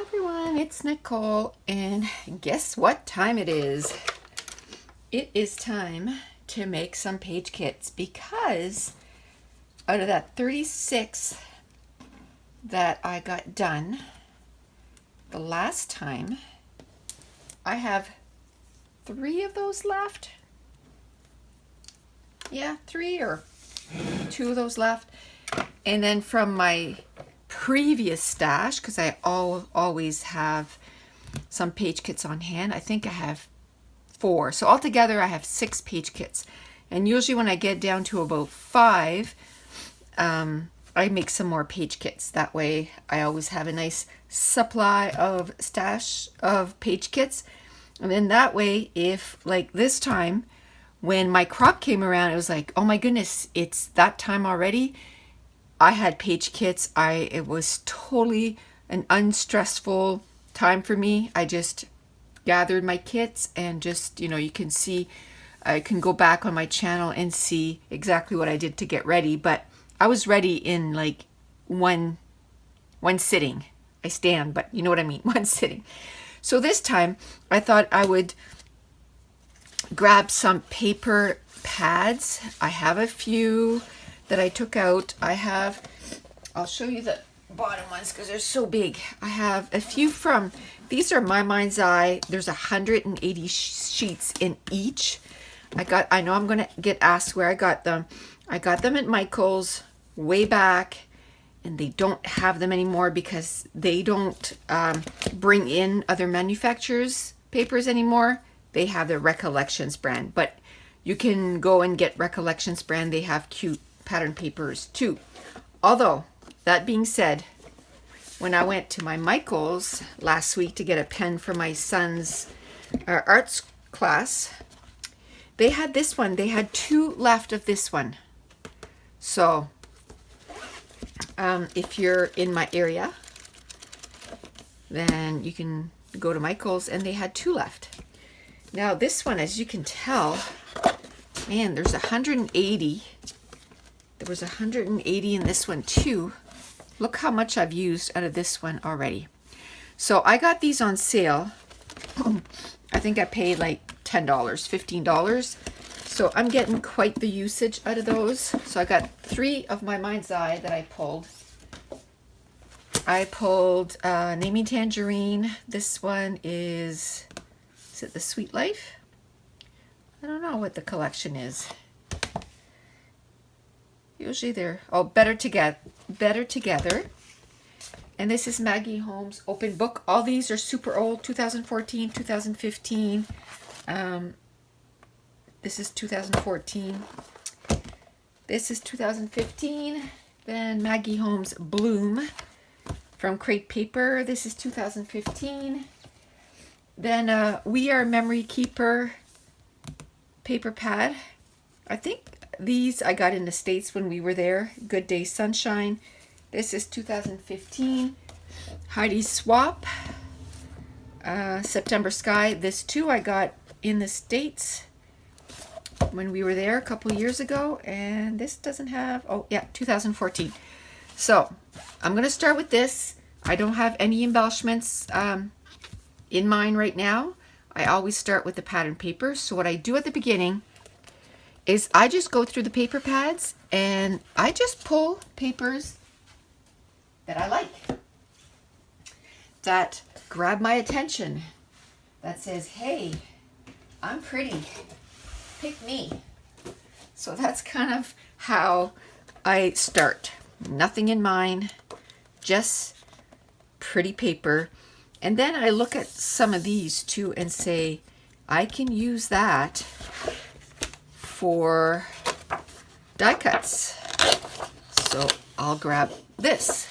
everyone, it's Nicole, and guess what time it is? It is time to make some page kits because out of that 36 that I got done the last time, I have 3 of those left. Yeah, 3 or 2 of those left. And then from my previous stash, because I always have some page kits on hand, I think I have 4. So altogether I have 6 page kits. And usually when I get down to about 5, I make some more page kits. That way I always have a nice supply of stash of page kits. And then that way, if like this time when my crop came around, it was like, oh my goodness, it's that time already. I had page kits. It was totally an unstressful time for me. I just gathered my kits and just, you can see, I can go back on my channel and see exactly what I did to get ready. But I was ready in like one sitting. I stand, but you know what I mean, one sitting. So this time I thought I would grab some paper pads. I have a few that I took out. I'll show you the bottom ones because they're so big. I have a few from, these are my mind's eye. There's 180 sheets in each. I know I'm going to get asked where I got them. I got them at Michael's way back, and they don't have them anymore because they don't bring in other manufacturers' papers anymore. They have the Recollections brand, but you can go and get Recollections brand. They have cute pattern papers too. Although, that being said, when I went to my Michael's last week to get a pen for my son's arts class, they had this one. They had 2 left of this one. So, if you're in my area, then you can go to Michael's, and they had 2 left. Now this one, as you can tell, man, there's 180. There was 180 in this one too. Look how much I've used out of this one already. So I got these on sale. I think I paid like $10, $15. So I'm getting quite the usage out of those. So I got 3 of my mind's eye that I pulled. I pulled Naming Tangerine. This one is it the Sweet Life? I don't know what the collection is. Usually they're, Better Together. And this is Maggie Holmes Open Book. All these are super old, 2014, 2015. This is 2014. This is 2015. Then Maggie Holmes Bloom from Crate Paper. This is 2015. Then We Are Memory Keeper paper pad. I think these I got in the States when we were there. Good Day Sunshine. This is 2015. Heidi's Swap. September Sky. This too I got in the States when we were there a couple years ago. And this doesn't have, 2014. So I'm going to start with this. I don't have any embellishments in mine right now. I always start with the pattern paper. So what I do at the beginning is I just go through the paper pads and I just pull papers that I like, that grab my attention, that says, hey, I'm pretty, pick me. So that's kind of how I start. Nothing in mind, just pretty paper. And then I look at some of these too and say, I can use that for die cuts. So I'll grab this.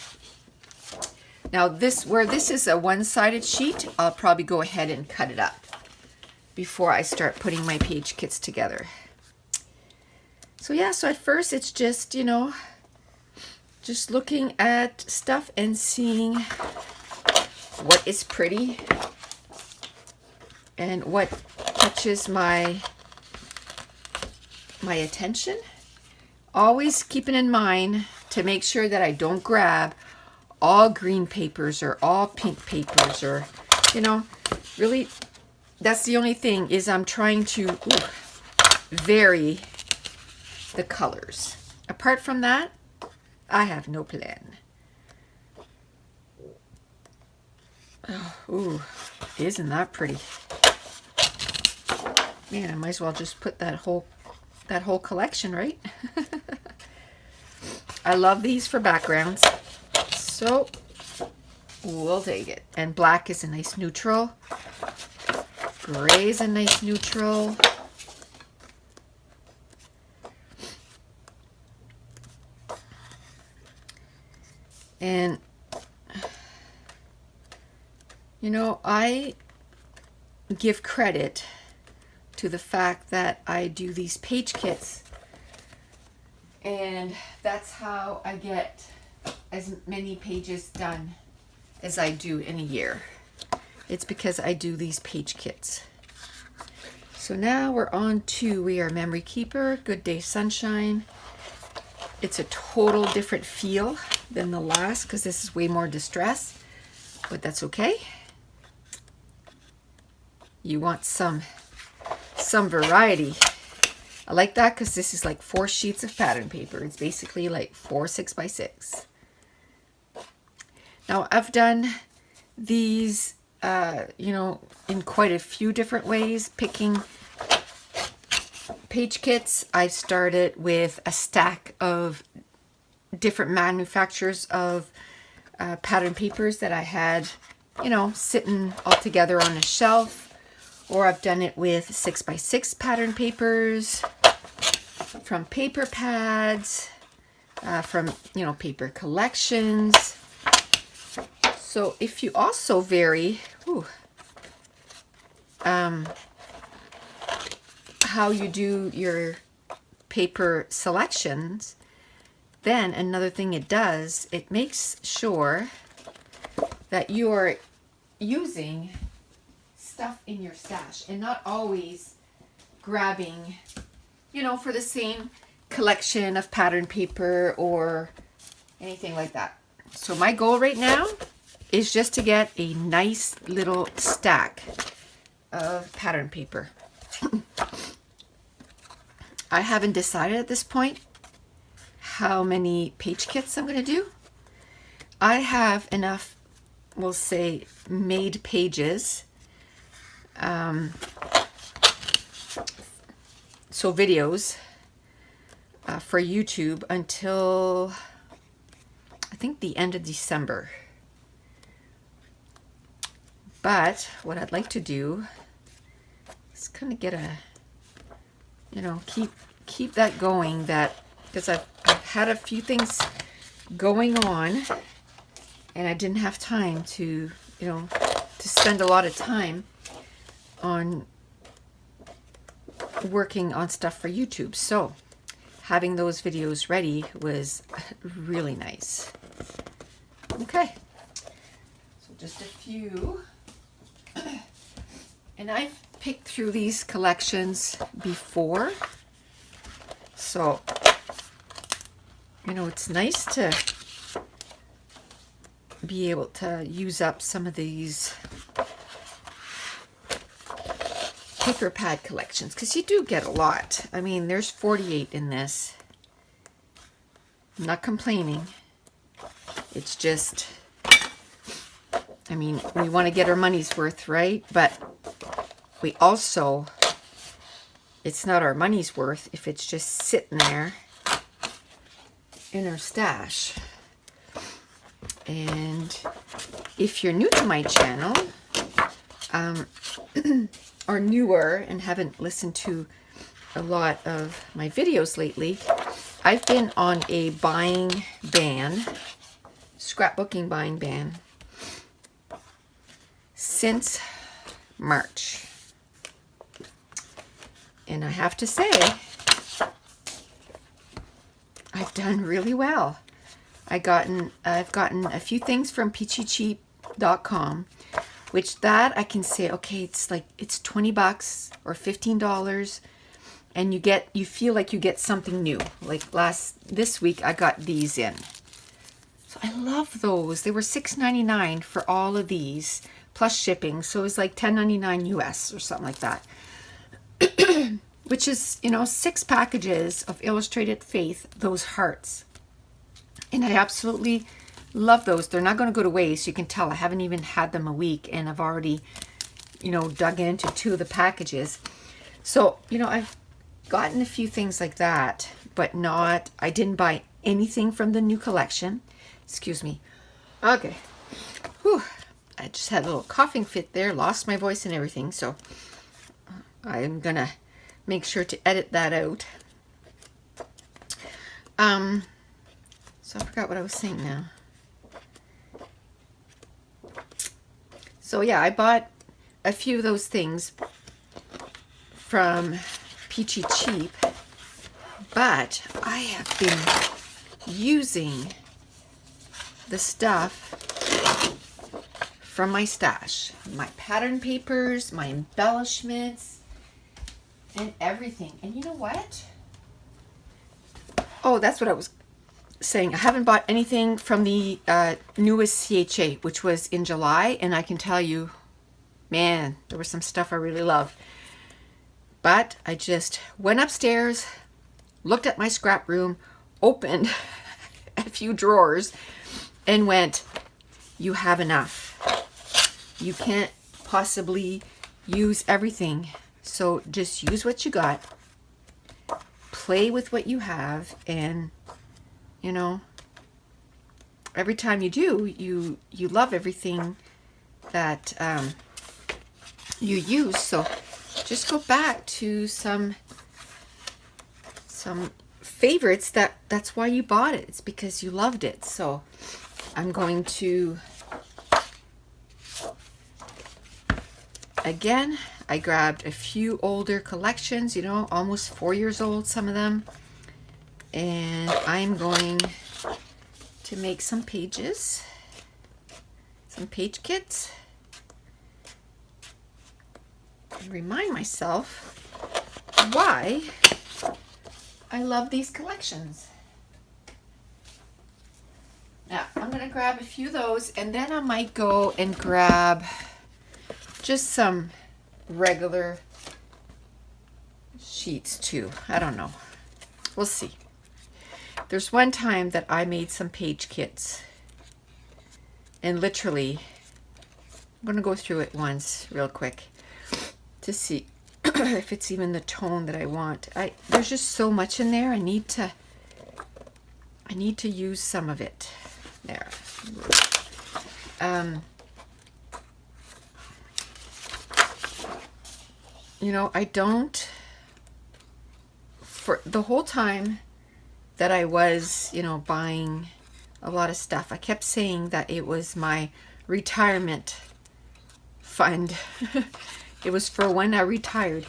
Now where this is a one-sided sheet, I'll probably go ahead and cut it up before I start putting my page kits together. So yeah, so at first it's just, just looking at stuff and seeing what is pretty and what catches my attention. Always keeping in mind to make sure that I don't grab all green papers or all pink papers, or, you know, really, that's the only thing, is I'm trying to vary the colors. Apart from that, I have no plan. Oh, ooh, isn't that pretty? Man, I might as well just put that whole collection, right? I love these for backgrounds, so we'll take it. And black is a nice neutral. Gray is a nice neutral. And, you know, I give credit to the fact that I do these page kits, and that's how I get as many pages done as I do in a year. It's because I do these page kits. So now we're on to We Are Memory Keeper, Good Day Sunshine. It's a total different feel than the last because this is way more distress, but that's okay. You want some variety. I like that because this is like 4 sheets of pattern paper. It's basically like 4 6x6. Now I've done these, you know, in quite a few different ways. Picking page kits, I started with a stack of different manufacturers of pattern papers that I had, you know, sitting all together on a shelf. Or I've done it with 6x6 pattern papers, from paper pads, from, you know, paper collections. So if you also vary how you do your paper selections, then another thing it does, it makes sure that you are using stuff in your stash and not always grabbing, you know, for the same collection of pattern paper or anything like that. So my goal right now is just to get a nice little stack of pattern paper. I haven't decided at this point how many page kits I'm going to do. I have enough, we'll say, made pages, so videos for YouTube until I think the end of December. But what I'd like to do is kind of get a, you know, keep that going, that because I've had a few things going on and I didn't have time to, you know, to spend a lot of time on working on stuff for YouTube. So having those videos ready was really nice. Okay, so just a few. And I've picked through these collections before, so, you know, it's nice to be able to use up some of these paper pad collections, because you do get a lot. I mean, there's 48 in this. I'm not complaining. It's just, I mean, we want to get our money's worth, right? But we also, it's not our money's worth if it's just sitting there in our stash. And if you're new to my channel, or newer and haven't listened to a lot of my videos lately, I've been on a buying ban, scrapbooking buying ban, since March. And I have to say, I've done really well. I've gotten a few things from peachycheap.com, which that I can say, okay, it's like, it's $20 or $15, and you feel like you get something new. Like this week I got these in. So So I love those. They were $6.99 for all of these plus shipping. So it was like $10.99 US or something like that. Which is, you know, 6 packages of Illustrated Faith, those hearts. And I absolutely love those. They're not going to go to waste. You can tell I haven't even had them a week and I've already, you know, dug into 2 of the packages. So, you know, I've gotten a few things like that, but not, I didn't buy anything from the new collection. Excuse me. Okay. Whew. I just had a little coughing fit there, lost my voice and everything. So I'm going to make sure to edit that out. So I forgot what I was saying now. So yeah, I bought a few of those things from Peachy Cheap, but I have been using the stuff from my stash, my pattern papers, my embellishments, and everything. And you know what? Oh, that's what I was saying. I haven't bought anything from the newest CHA, which was in July, and I can tell you, man, there was some stuff I really loved. But I just went upstairs, looked at my scrap room, opened a few drawers, and went, you have enough. You can't possibly use everything. So just use what you got, play with what you have, and you know, every time you do, you love everything that you use. So just go back to some favorites that's why you bought it. It's because you loved it. So I'm going to, again, I grabbed a few older collections, you know, almost 4 years old, some of them. And I'm going to make some pages, some page kits, and remind myself why I love these collections. Now, I'm going to grab a few of those, and then I might go and grab just some regular sheets too. I don't know. We'll see. There's one time that I made some page kits, and literally, I'm going to go through it once real quick to see if it's even the tone that I want. There's just so much in there. I need to use some of it. There. You know, I don't, for the whole time that I was, you know, buying a lot of stuff, I kept saying that it was my retirement fund. It was for when I retired.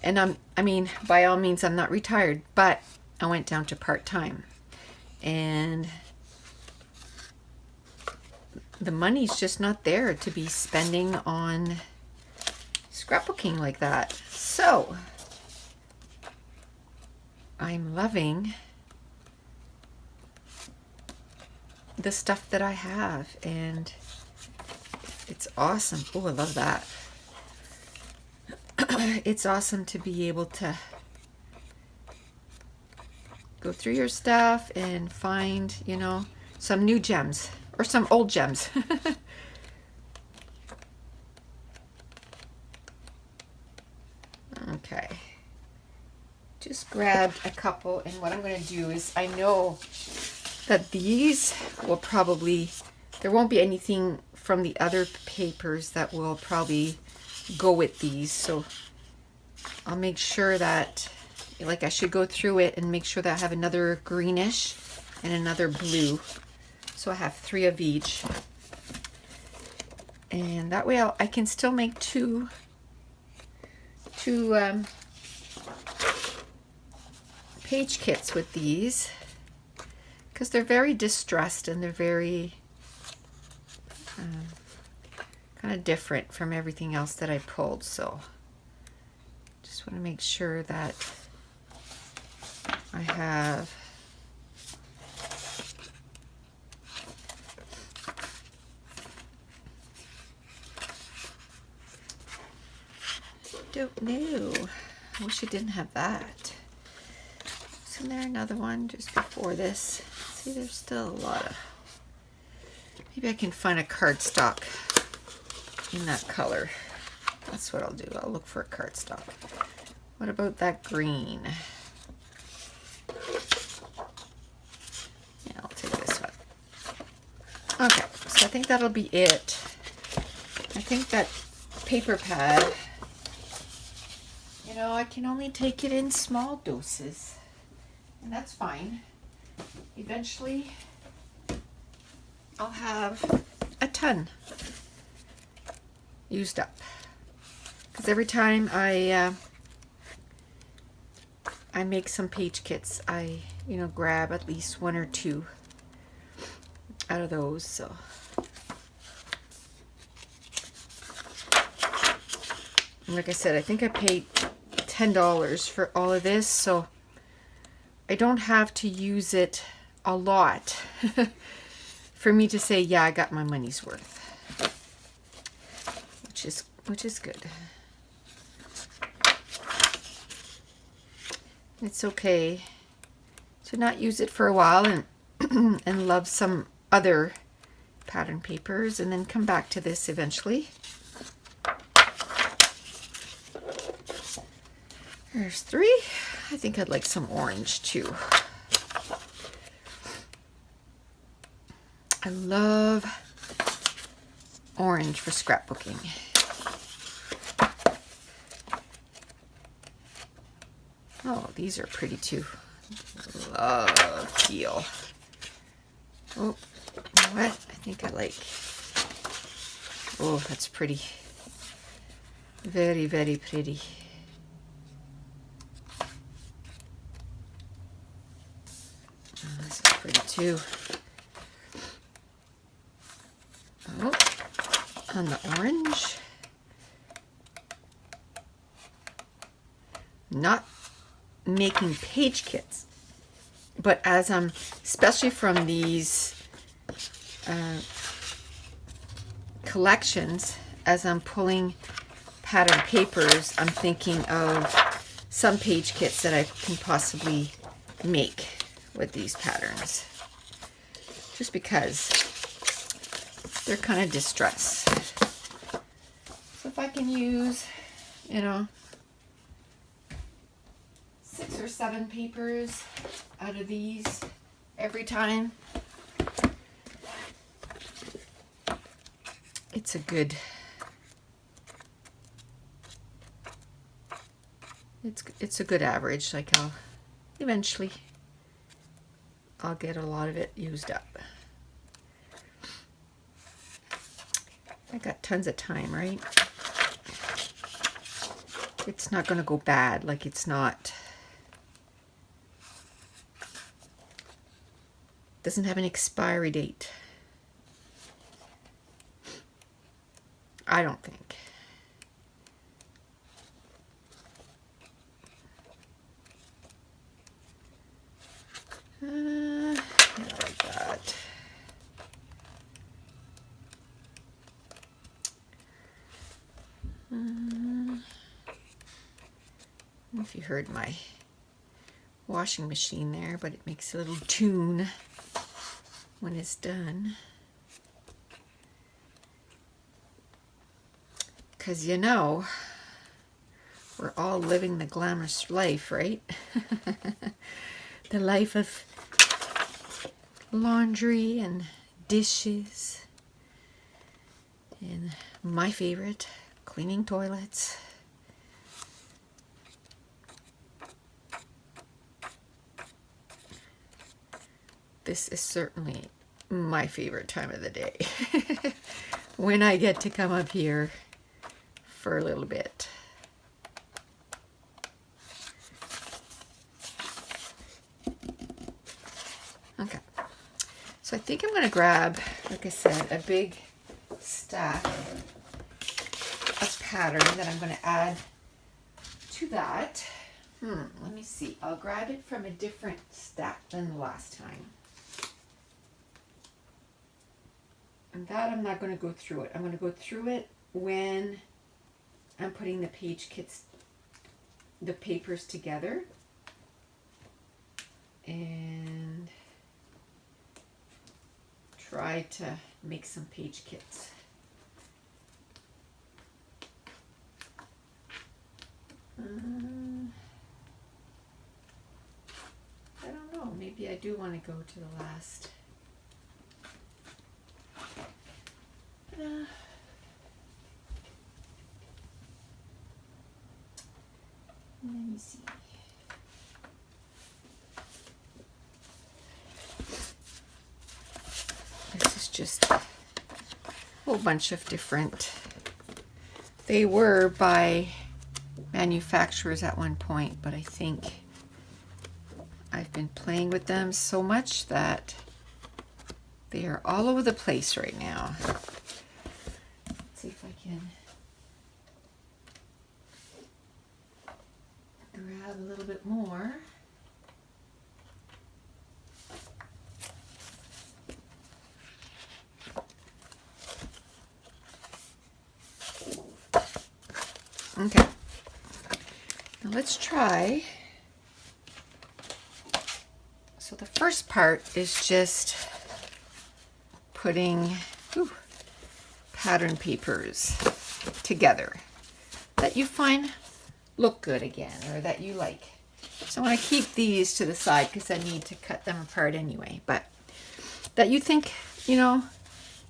And I mean, by all means, I'm not retired, but I went down to part-time. And the money's just not there to be spending on scrapbooking like that. So I'm loving the stuff that I have, and it's awesome. Oh, I love that. It's awesome to be able to go through your stuff and find, you know, some new gems or some old gems. Okay. Just grabbed a couple, and what I'm going to do is, I know that these will probably, there won't be anything from the other papers that will probably go with these, so I'll make sure that, like, I should go through it and make sure that I have another greenish and another blue, so I have 3 of each, and that way I can still make two page kits with these, because they're very distressed and they're very kind of different from everything else that I pulled. So just want to make sure that I have don't know. I wish I didn't have that. Isn't there another one just before this? See, there's still a lot of... Maybe I can find a cardstock in that color. That's what I'll do. I'll look for a cardstock. What about that green? Yeah, I'll take this one. Okay, so I think that'll be it. I think that paper pad, you know, I can only take it in small doses, and that's fine. Eventually, I'll have a ton used up. Because every time I make some page kits, I, you know, grab at least one or two out of those. So like I said, I think I paid $10 for all of this, so I don't have to use it a lot for me to say, yeah, I got my money's worth, which is good. It's okay to not use it for a while and and love some other pattern papers and then come back to this eventually. There's 3. I think I'd like some orange too. I love orange for scrapbooking. Oh, these are pretty too. Love teal. Oh, you know what? I think I like. Oh, that's pretty. Very, very pretty. Oh, this is pretty too. Oh, on the orange. Not making page kits, but as I'm, especially from these collections, as I'm pulling pattern papers, I'm thinking of some page kits that I can possibly make with these patterns, just because they're kind of distressed. So if I can use, you know, 6 or 7 papers out of these every time, it's a good, it's a good average. Like eventually I'll get a lot of it used up. I got tons of time, right? It's not going to go bad. Like, it's not, doesn't have an expiry date. I don't think. Not like that. I don't know if you heard my washing machine there, but it makes a little tune when it's done. Because, you know, we're all living the glamorous life, right? The life of laundry and dishes, and my favorite, cleaning toilets. This is certainly my favorite time of the day when I get to come up here for a little bit. Okay, so I think I'm going to grab, like I said, a big stack of pattern that I'm going to add to that. Let me see. I'll grab it from a different stack than the last time. And that I'm not going to go through it. I'm going to go through it when I'm putting the page kits the papers together and try to make some page kits. I don't know, maybe I do want to go to the last. Let me see. This is just a whole bunch of different. They were by manufacturers at one point, but I think I've been playing with them so much that they are all over the place right now. Let's see if I can grab a little bit more. Okay, now let's try. So the first part is just putting pattern papers together that you find look good again, or that you like. So I want to keep these to the side because I need to cut them apart anyway, but that you think, you know,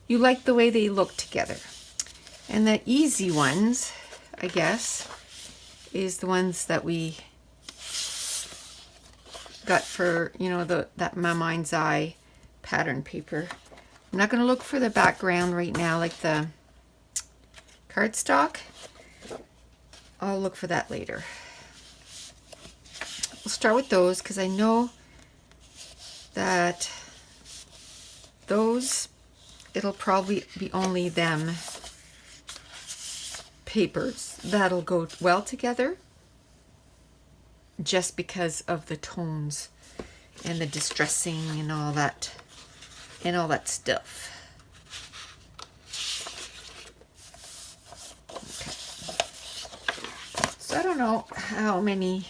you like the way they look together. And the easy ones, I guess, is the ones that we got for, you know, that My Mind's Eye pattern paper. I'm not going to look for the background right now, like the cardstock. I'll look for that later. We'll start with those because I know that those, it'll probably be only them papers that'll go well together, just because of the tones and the distressing and all that stuff. Okay. So I don't know how many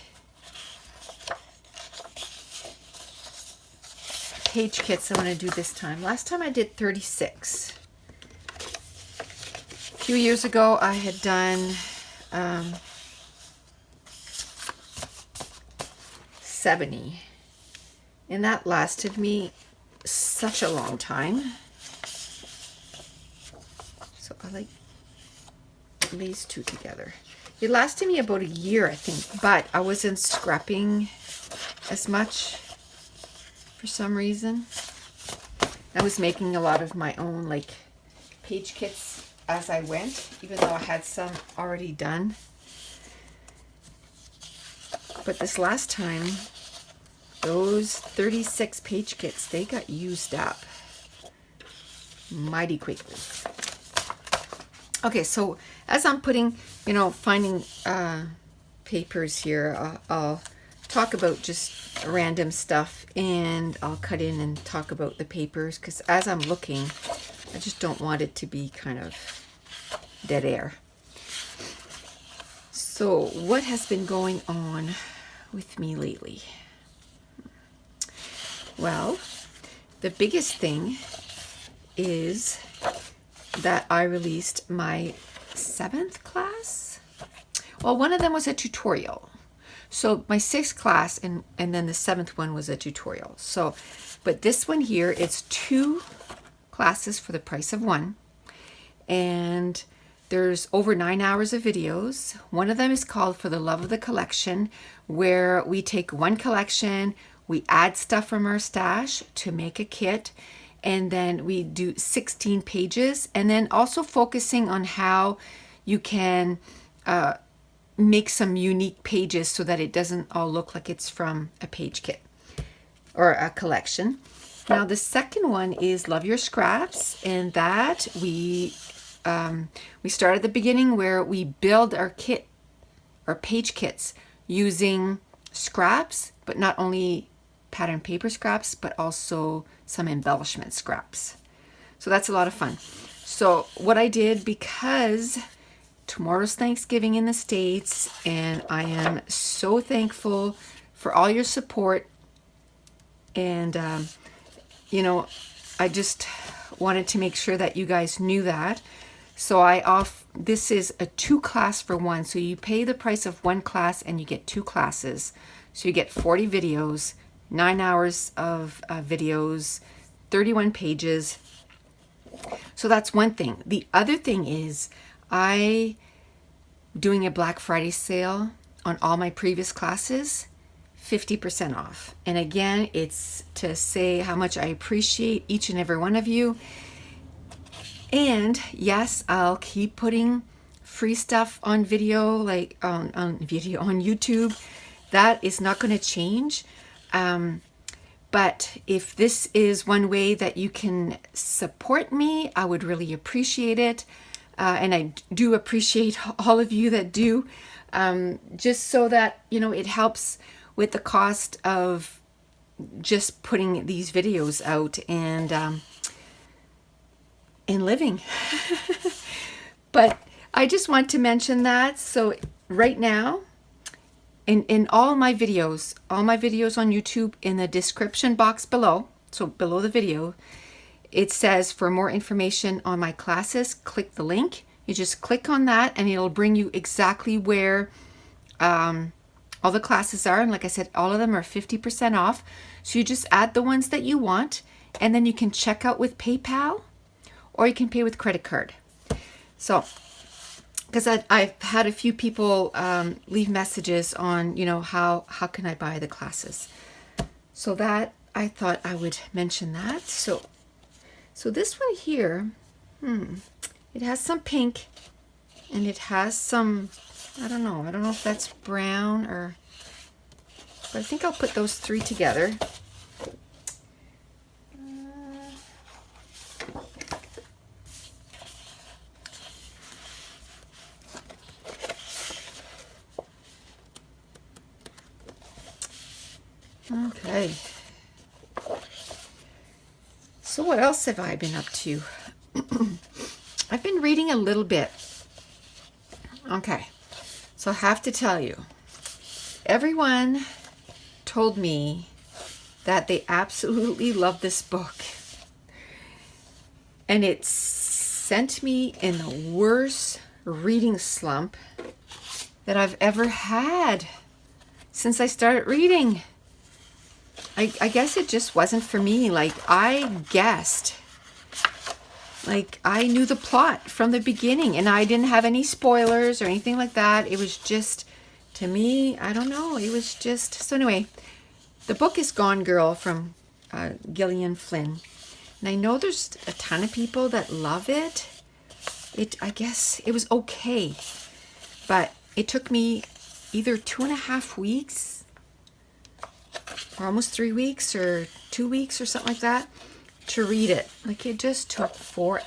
page kits I'm going to do this time. Last time I did 36. A few years ago I had done 70, and that lasted me such a long time. So I like these two together. It lasted me about a year, I think, but I wasn't scrapping as much for some reason. I was making a lot of my own like page kits as I went, even though I had some already done. But this last time, those 36 page kits, they got used up mighty quickly. Okay, so as I'm putting, you know, finding papers here, I'll talk about just random stuff, and I'll cut in and talk about the papers, because as I'm looking, I just don't want it to be kind of dead air. So what has been going on with me lately? Well, the biggest thing is that I released my 7th class. Well, one of them was a tutorial. So my 6th class and then the 7th one was a tutorial. So, but this one here, it's 2 classes for the price of 1. And there's over 9 hours of videos. One of them is called For the Love of the Collection, where we take one collection, we add stuff from our stash to make a kit, and then we do 16 pages, and then also focusing on how you can make some unique pages so that it doesn't all look like it's from a page kit or a collection. Now the second one is Love Your Scraps, and that we start at the beginning where we build our kit, our page kits, using scraps, but not only pattern paper scraps, but also some embellishment scraps. So that's a lot of fun. So what I did, because Tomorrow's Thanksgiving in the States, and I am so thankful for all your support. And, you know, I just wanted to make sure that you guys knew that. So this is a 2-class for 1. So you pay the price of 1 class and you get 2 classes. So you get 40 videos, 9 hours of videos, 31 pages. So that's one thing. The other thing is I doing a Black Friday sale on all my previous classes, 50% off. And again, it's to say how much I appreciate each and every one of you. And yes, I'll keep putting free stuff on video, like on YouTube. That is not going to change. But if this is one way that you can support me, I would really appreciate it. And I do appreciate all of you that do, just so that, you know, it helps with the cost of just putting these videos out and living. But I just want to mention that. So right now, in all my videos on YouTube, in the description box below, so below the video, it says for more information on my classes, click the link. You just click on that and it'll bring you exactly where all the classes are. And like I said, all of them are 50% off. So you just add the ones that you want, and then you can check out with PayPal or you can pay with credit card. So, because I've had a few people leave messages on, you know, how can I buy the classes. So that, I thought I would mention that. So this one here, it has some pink and it has some, I don't know if that's brown or, but I think I'll put those 3 together. Okay. So what else have I been up to? I've been reading a little bit. Okay. So I have to tell you, everyone told me that they absolutely love this book. And it sent me in the worst reading slump that I've ever had since I started reading. I guess it just wasn't for me. Like, I guessed. Like, I knew the plot from the beginning, and I didn't have any spoilers or anything like that. It was just, to me, I don't know. It was just, so anyway, the book is Gone Girl from Gillian Flynn. And I know there's a ton of people that love it. I guess it was okay. But it took me either 2.5 weeks or almost 3 weeks or 2 weeks or something like that to read it. Like, it just took forever.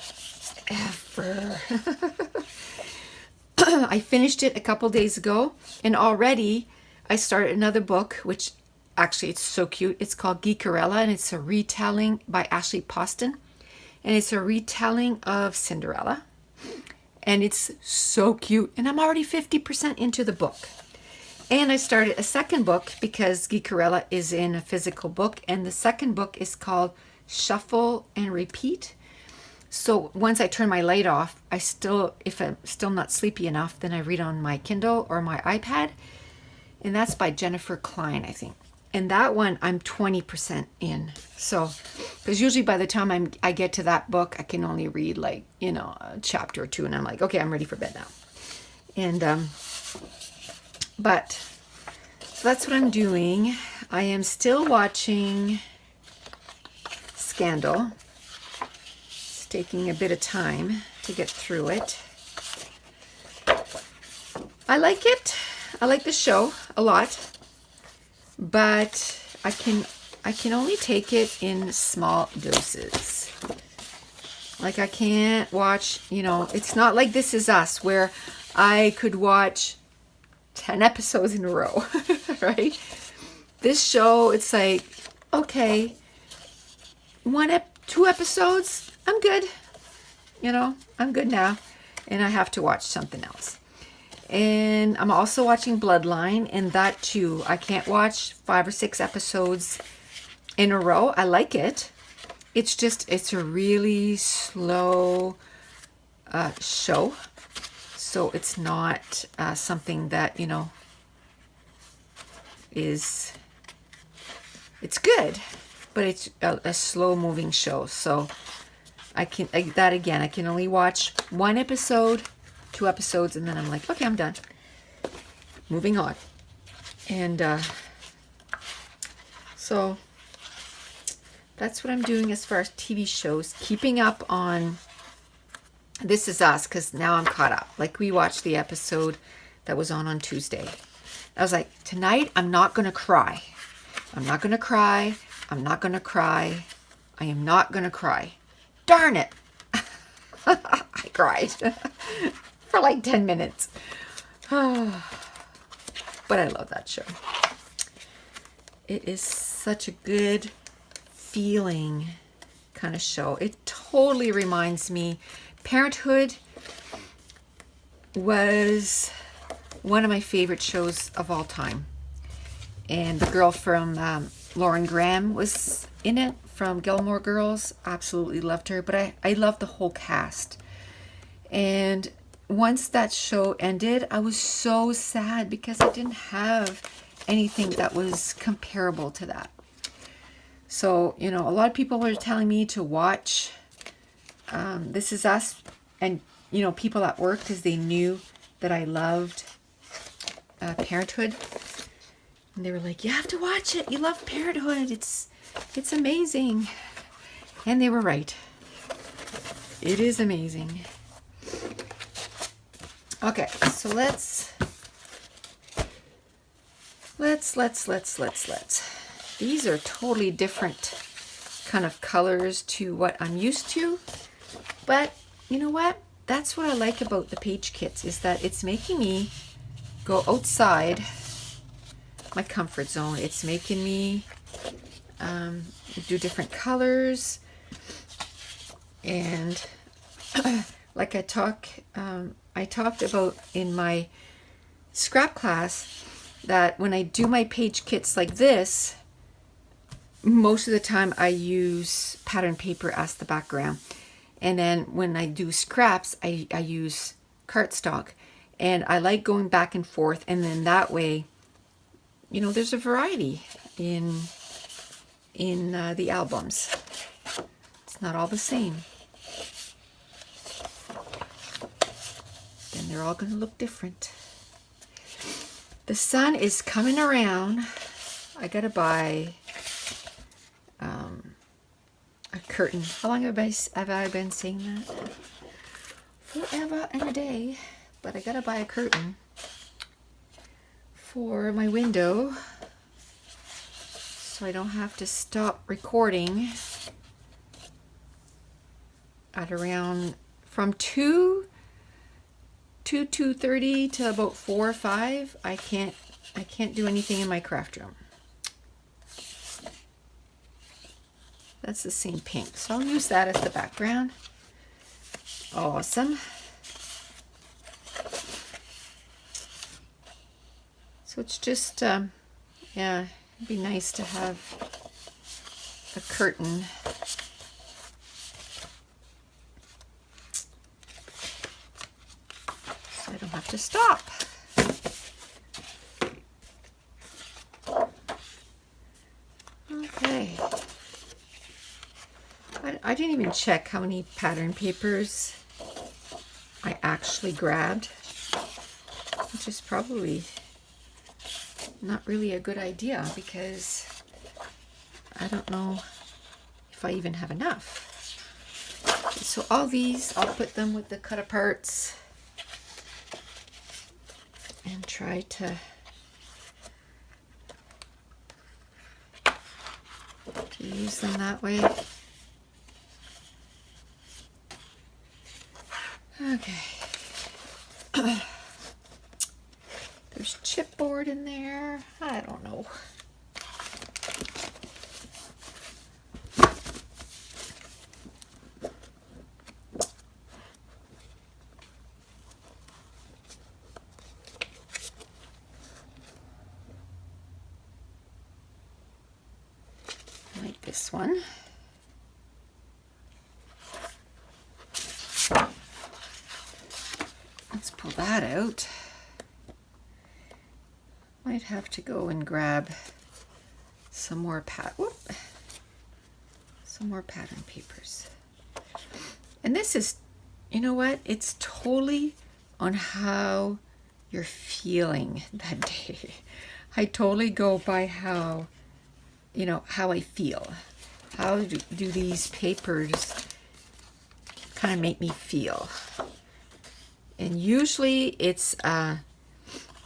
I finished it a couple days ago, and already I started another book, which actually it's so cute. It's called Geek-R-Done, and it's a retelling by Ashley Poston, and it's a retelling of Cinderella, and it's so cute, and I'm already 50% into the book. And I started a second book because Geek-R-Done is in a physical book, and the second book is called Shuffle and Repeat. So once I turn my light off, if I'm still not sleepy enough, then I read on my Kindle or my iPad. And that's by Jennifer Klein, I think. And that one, I'm 20% in. So, because usually by the time I get to that book, I can only read like, you know, a chapter or 2. And I'm like, okay, I'm ready for bed now. And, but so that's what I'm doing. I am still watching Scandal. It's taking a bit of time to get through it. I like it. I like the show a lot, but I can only take it in small doses. Like, I can't watch, you know, it's not like This Is Us where I could watch 10 episodes in a row, right? This show, it's like, okay, 2 episodes, I'm good. You know, I'm good now. and I have to watch something else. And I'm also watching Bloodline, and that too, I can't watch 5 or 6 episodes in a row. I like it. It's just, it's a really slow show. So it's not something that, you know, it's good, but it's a slow moving show. So I can only watch 1 episode, 2 episodes, and then I'm like, okay, I'm done. Moving on. And so that's what I'm doing as far as TV shows. Keeping up on This Is Us, because now I'm caught up. Like, we watched the episode that was on Tuesday. I was like, tonight I'm not going to cry. I'm not going to cry. I'm not going to cry. I am not going to cry. Darn it. I cried for like 10 minutes. But I love that show. It is such a good feeling kind of show. It totally reminds me, Parenthood was one of my favorite shows of all time. And the girl from Lauren Graham was in it, from Gilmore Girls. Absolutely loved her, but I loved the whole cast. And once that show ended, I was so sad because I didn't have anything that was comparable to that. So, you know, a lot of people were telling me to watch This Is Us, and, you know, people at work, because they knew that I loved Parenthood. And they were like, you have to watch it. You love Parenthood. It's amazing. And they were right. It is amazing. Okay, so let's. These are totally different kind of colors to what I'm used to. But you know what? That's what I like about the page kits, is that it's making me go outside my comfort zone. It's making me do different colors. And like I talked about in my scrap class, that when I do my page kits like this, most of the time I use pattern paper as the background. And then when I do scraps, I use cardstock. And I like going back and forth, and then that way, you know, there's a variety in the albums. It's not all the same. Then they're all going to look different. The sun is coming around. I gotta buy a curtain. How long have I been saying that? Forever and a day. But I gotta buy a curtain for my window, so I don't have to stop recording at around from 2:30 to about 4 or 5. I can't do anything in my craft room. That's the same pink, so I'll use that as the background. Awesome. So it's just, yeah, it'd be nice to have a curtain. So I don't have to stop. Okay. I didn't even check how many pattern papers I actually grabbed, which is probably not really a good idea, because I don't know if I even have enough. So all these, I'll put them with the cut aparts and try to use them that way. Okay. There's chipboard in there. I don't know. this one. Let's pull that out. Might have to go and grab some more pattern papers. And this is, you know what? It's totally on how you're feeling that day. I totally go by how, you know, how I feel. How do these papers kind of make me feel? And usually it's a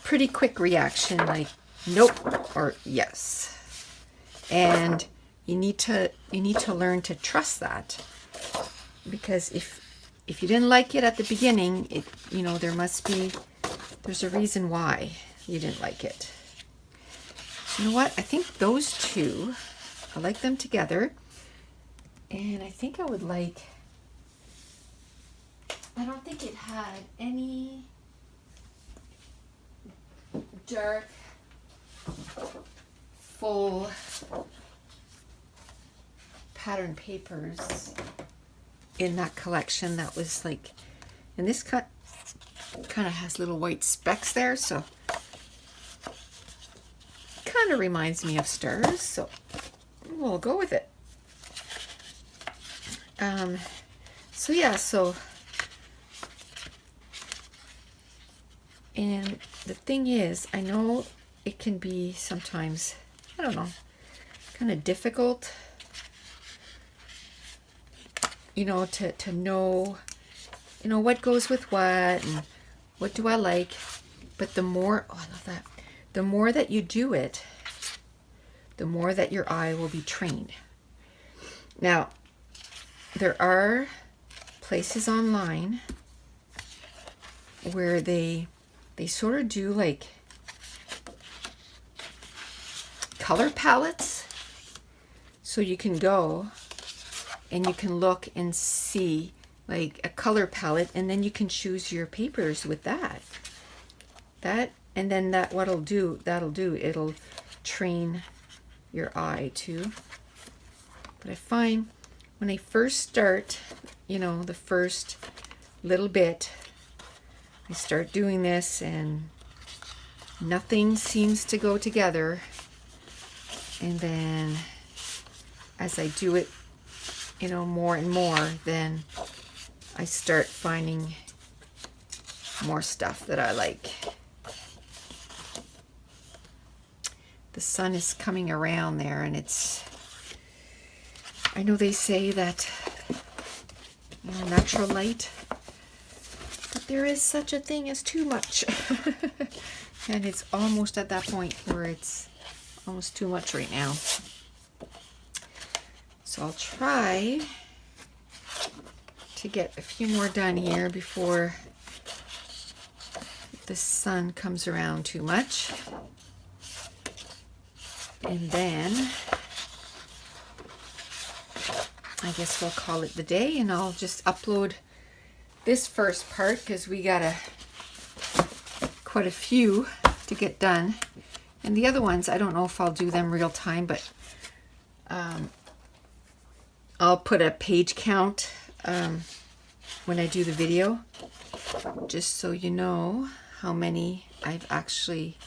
pretty quick reaction, like nope or yes. And you need to learn to trust that, because if you didn't like it at the beginning, you know, there's a reason why you didn't like it. So you know what? I think those two, I like them together, and I think I would like. I don't think it had any dark, full pattern papers in that collection. That was like, and this kind of has little white specks there, so kind of reminds me of stars, so we'll go with it. So yeah, and the thing is, I know it can be sometimes, I don't know, kind of difficult, you know, to know, you know, what goes with what and what do I like. But the more, oh, I love that. The more that you do it, the more that your eye will be trained. Now, there are places online where they sort of do like color palettes. So you can go and you can look and see like a color palette, and then you can choose your papers with that. And then that'll do, it'll train your eye too. But I find when I first start, you know, the first little bit, I start doing this and nothing seems to go together. And then as I do it, you know, more and more, then I start finding more stuff that I like. The sun is coming around there, and it's, I know they say that, you know, natural light, but there is such a thing as too much. And it's almost at that point where it's almost too much right now. So I'll try to get a few more done here before the sun comes around too much. And then I guess we'll call it the day, and I'll just upload this first part because we got quite a few to get done. And the other ones, I don't know if I'll do them real time, but I'll put a page count when I do the video, just so you know how many I've actually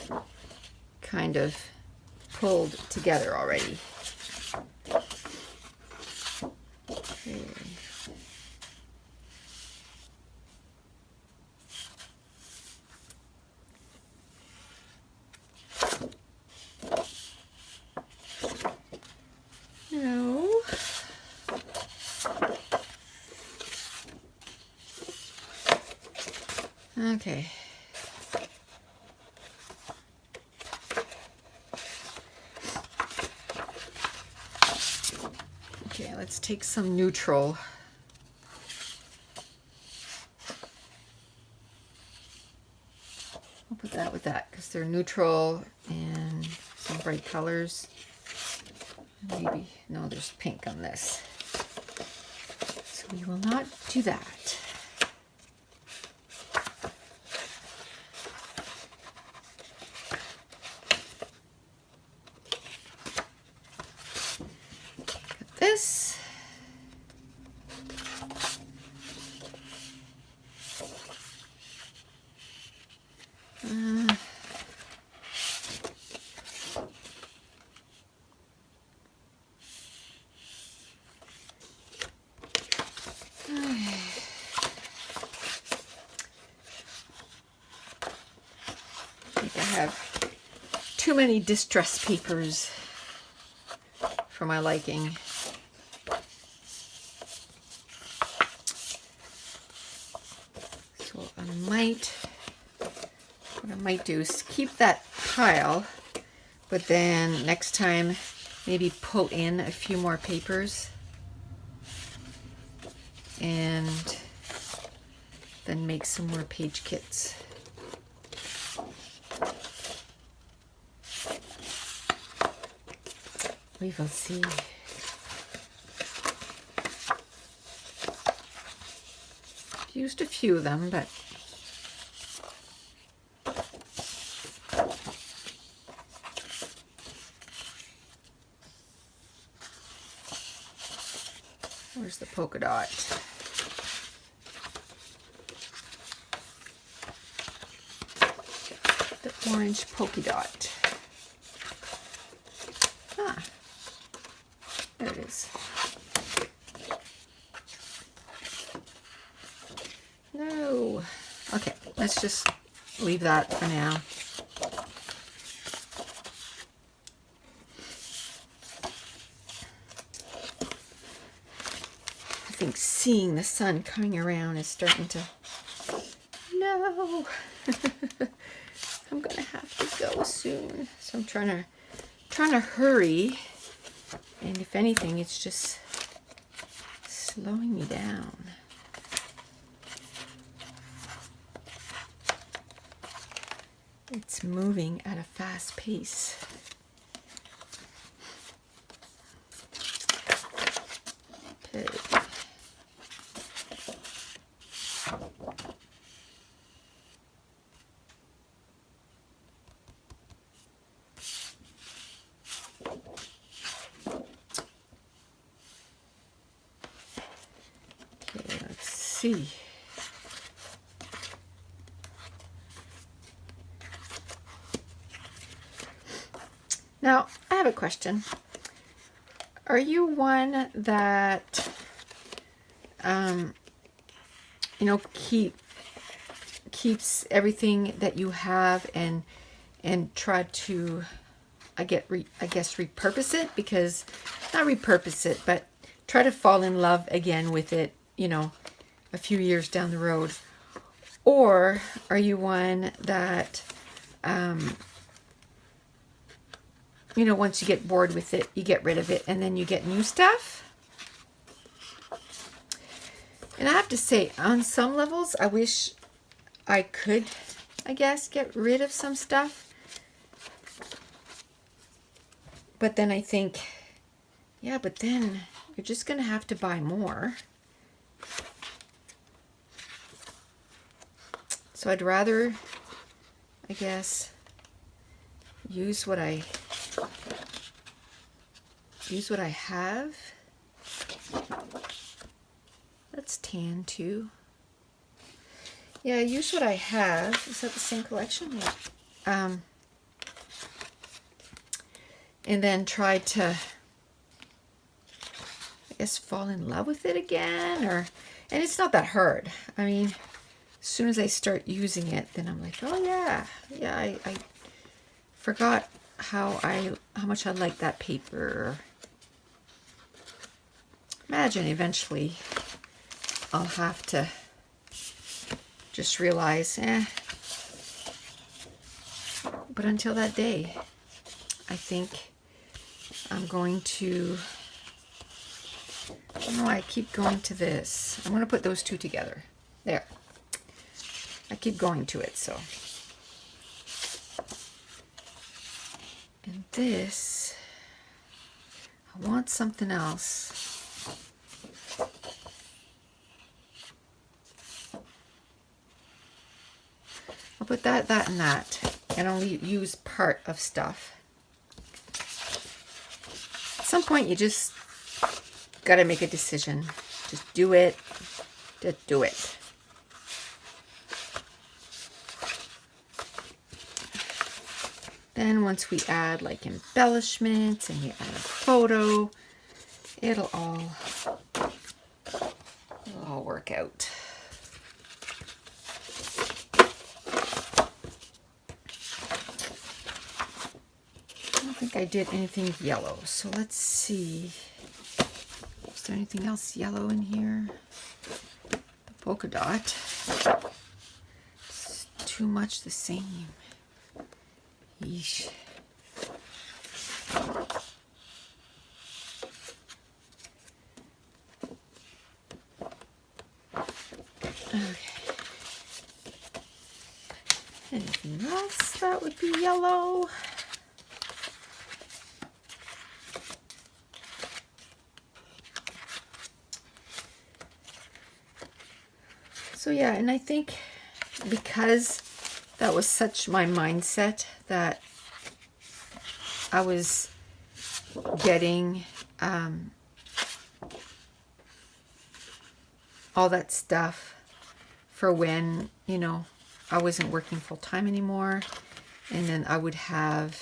kind of pulled together already. Okay. No. Okay. Okay, let's take some neutral. I'll put that with that because they're neutral and some bright colors. Maybe, no, there's pink on this. So we will not do that. this. I have too many distress papers for my liking. So what I might do is keep that pile, but then next time maybe pull in a few more papers and then make some more page kits. We will see. Used a few of them, but where's the polka dot? The orange polka dot. Ah, there it is. No. Okay, let's just leave that for now. I think seeing the sun coming around is starting to... No! I'm gonna have to go soon. So I'm trying to hurry. And if anything, it's just slowing me down. It's moving at a fast pace. Okay. Okay, let's see. Now, I have a question. Are you one that, you know, keeps everything that you have and try to, I guess, repurpose it? Because, not repurpose it, but try to fall in love again with it, you know, a few years down the road. Or are you one that, you know, once you get bored with it, you get rid of it and then you get new stuff? And I have to say, on some levels, I wish I could, I guess, get rid of some stuff. But then I think, yeah, but then you're just going to have to buy more. So I'd rather, I guess, use what I have. That's tan too. Yeah, use what I have. Is that the same collection? Yeah. And then try to, I guess, fall in love with it again. And it's not that hard. I mean, as soon as I start using it, then I'm like, oh yeah, I forgot how much I like that paper. Imagine eventually I'll have to just realize, but until that day, I think I'm going to, I don't know why I keep going to this. I'm going to put those two together. There. I keep going to it, so. And this, I want something else. I'll put that, and that, and only use part of stuff. At some point, you just got to make a decision. Just do it. Just do it. Then once we add like embellishments and we add a photo, it'll all work out. I don't think I did anything yellow, so let's see. Is there anything else yellow in here? The polka dot. It's too much the same. Yeesh. Okay. Anything else that would be yellow? So yeah, and I think because that was such my mindset that I was getting all that stuff for when, you know, I wasn't working full time anymore, and then I would have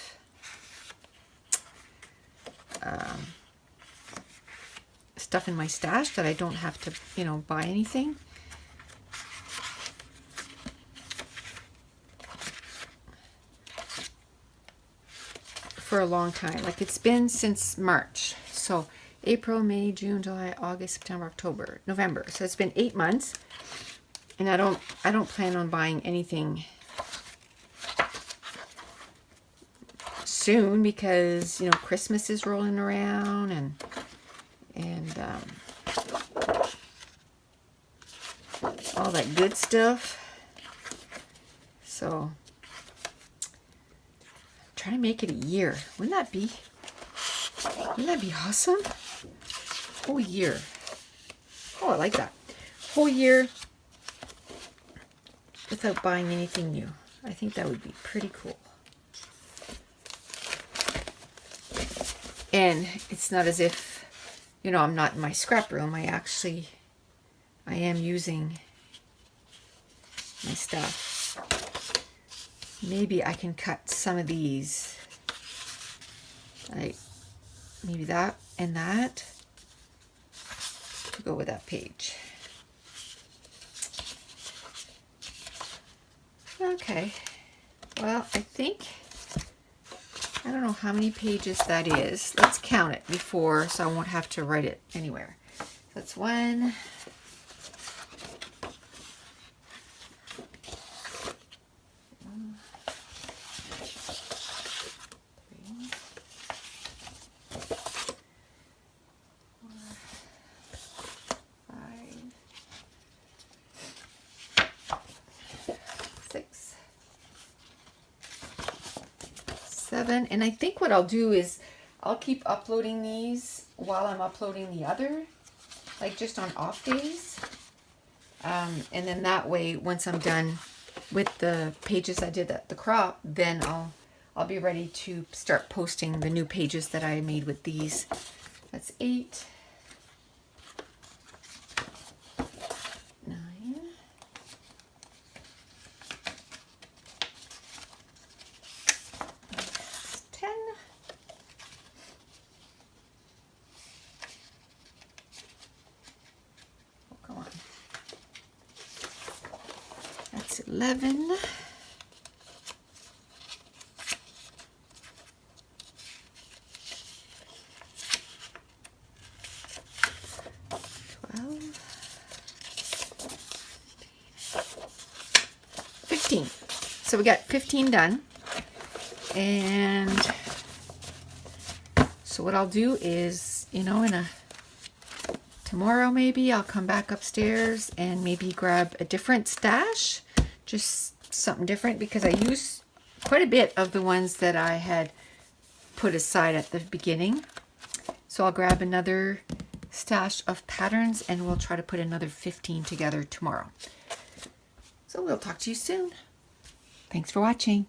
stuff in my stash that I don't have to, you know, buy anything. For a long time. Like, it's been since March. So April, May, June, July, August, September, October, November. So it's been 8 months, and I don't plan on buying anything soon because, you know, Christmas is rolling around and all that good stuff. So try to make it a year. Wouldn't that be awesome? Whole year. Oh, I like that. Whole year without buying anything new. I think that would be pretty cool. And it's not as if, you know, I'm not in my scrap room. I am using my stuff. Maybe I can cut some of these, like maybe that and that, to go with that page. Okay, well, I think, I don't know how many pages that is. Let's count it before, so I won't have to write it anywhere. That's 1, 7, and I think what I'll do is I'll keep uploading these while I'm uploading the other, like just on off days, and then that way once I'm done with the pages I did at the crop, then I'll be ready to start posting the new pages that I made with these. That's 8, 9, 10, 11, 12, 15. So we got 15 done. And so what I'll do is, you know, tomorrow maybe I'll come back upstairs and maybe grab a different stash, just something different, because I use quite a bit of the ones that I had put aside at the beginning. So I'll grab another stash of patterns and we'll try to put another 15 together tomorrow. So we'll talk to you soon. Thanks for watching.